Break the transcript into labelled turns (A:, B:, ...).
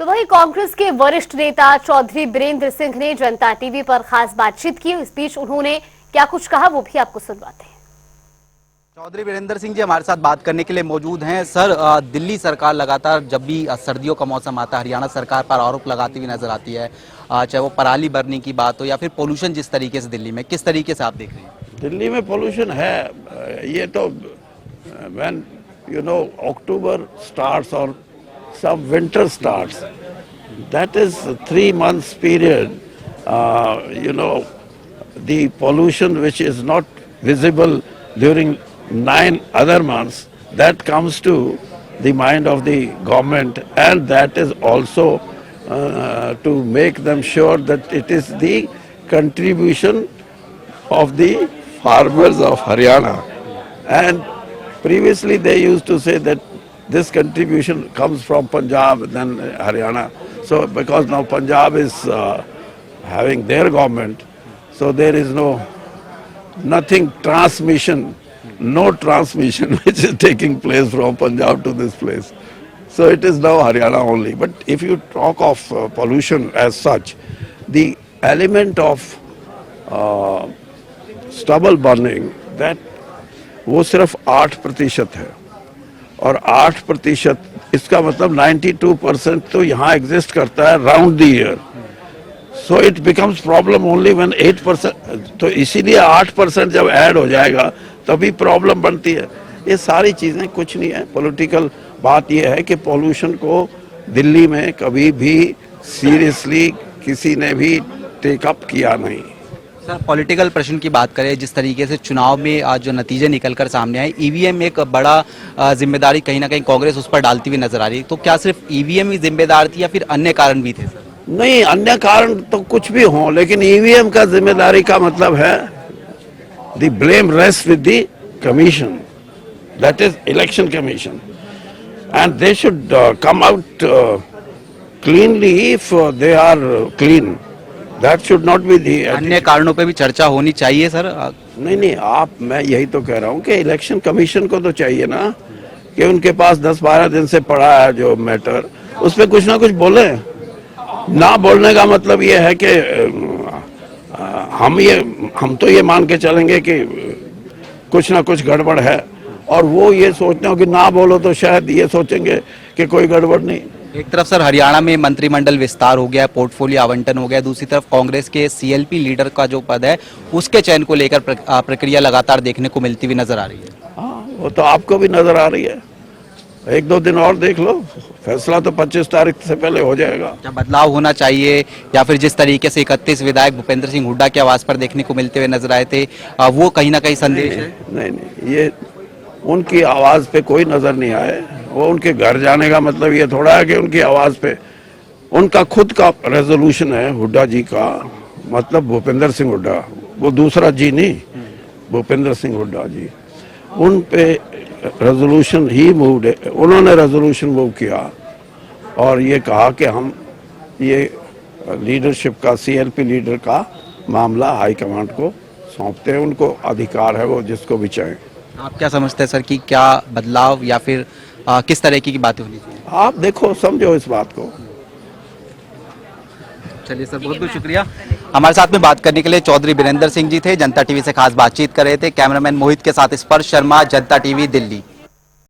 A: तो वही कांग्रेस के वरिष्ठ नेता चौधरी बीरेंद्र सिंह ने जनता टीवी पर खास बातचीत की। इस बीच उन्होंने क्या कुछ कहा वो भी आपको सुनवाते हैं।
B: चौधरी बीरेंद्र सिंह जी हमारे साथ बात करने के लिए मौजूद हैं। सर, दिल्ली सरकार लगातार जब भी सर्दियों का मौसम आता है हरियाणा सरकार पर आरोप लगाती हुई नजर आती है, चाहे वो पराली बरने की बात हो या फिर पोल्यूशन जिस तरीके से दिल्ली में, किस तरीके से आप देख रहे हैं?
C: दिल्ली में पोल्यूशन है। ये तो व्हेन अक्टूबर स्टार्ट्स और some winter starts, that is 3 months period. The pollution which is not visible during 9 other months, that comes to the mind of the government, and that is also to make them sure that it is the contribution of the farmers of Haryana. And previously they used to say that this contribution comes from Punjab then Haryana. So because now Punjab is having their government, so there is no transmission which is taking place from Punjab to this place. So it is now Haryana only. But if you talk of pollution as such, the element of stubble burning, that वो सिर्फ 8% है, और 8% इसका मतलब 92% तो यहाँ exist करता है round the year. So it becomes problem only when 8%. तो इसीलिए 8% जब ऐड हो जाएगा तभी प्रॉब्लम बनती है. ये सारी चीज़ें कुछ नहीं है. पॉलिटिकल बात ये है कि पोल्यूशन को दिल्ली में कभी भी सीरियसली किसी ने भी टेकअप किया नहीं.
B: सर, पॉलिटिकल प्रश्न की बात करें, जिस तरीके से चुनाव में आज जो नतीजे निकलकर सामने आए, ईवीएम एक बड़ा जिम्मेदारी कहीं ना कहीं कांग्रेस उस पर डालती हुई नजर आ रही है. तो क्या सिर्फ ईवीएम ही जिम्मेदार थी या फिर अन्य कारण भी थे?
C: नहीं, अन्य कारण तो कुछ भी हो, लेकिन ईवीएम का जिम्मेदारी का मतलब है the blame rest with the commission, that is election commission, and they should come out cleanly if they are clean. That should not be the
B: अन्य कारणों पे भी चर्चा होनी चाहिए सर.
C: नहीं, मैं यही तो कह रहा हूँ कि इलेक्शन कमीशन को तो चाहिए ना कि उनके पास 10-12 दिन से पड़ा है जो मैटर, उस पर कुछ ना कुछ बोले. ना बोलने का मतलब ये है कि हम तो ये मान के चलेंगे कि कुछ ना कुछ गड़बड़ है, और वो ये सोचते हो कि ना बोलो तो शायद ये सोचेंगे कि कोई गड़बड़ नहीं.
B: एक तरफ सर हरियाणा में मंत्रिमंडल विस्तार हो गया, पोर्टफोलियो आवंटन हो गया, दूसरी तरफ कांग्रेस के सीएलपी लीडर का जो पद है उसके चयन को लेकर प्रक्रिया लगातार देखने को मिलती हुई नजर आ रही है.
C: हाँ, वो तो आपको भी नजर आ रही है. 1-2 दिन और देख लो, फैसला तो 25 तारीख से पहले हो जाएगा.
B: क्या बदलाव होना चाहिए, या फिर जिस तरीके से 31 विधायक भूपेंद्र सिंह हुड्डा के आवास पर देखने को मिलते हुए नजर आए थे, वो कहीं ना कहीं संदेश है?
C: नहीं, ये उनकी आवाज पे कोई नजर नहीं आए. वो उनके घर जाने का मतलब ये थोड़ा है कि उनकी आवाज पे, उनका खुद का रेजोल्यूशन है हुड्डा जी का, मतलब भूपेंद्र सिंह हुड्डा, वो दूसरा जी नहीं, भूपेंद्र सिंह हुड्डा जी. उन पे रेजोल्यूशन ही मूव, उन्होंने रेजोल्यूशन मूव किया और ये कहा कि हम ये लीडरशिप का, सीएलपी लीडर का मामला हाईकमांड को सौंपते हैं. उनको अधिकार है, वो जिसको भी चाहें.
B: आप क्या समझते हैं सर कि क्या बदलाव या फिर किस तरह की बातें होनी चाहिए?
C: आप देखो, समझो इस बात को.
B: चलिए सर, बहुत बहुत शुक्रिया. हमारे साथ में बात करने के लिए चौधरी बीरेंद्र सिंह जी थे, जनता टीवी से खास बातचीत कर रहे थे. कैमरामैन मोहित के साथ स्पर्श शर्मा, जनता टीवी, दिल्ली.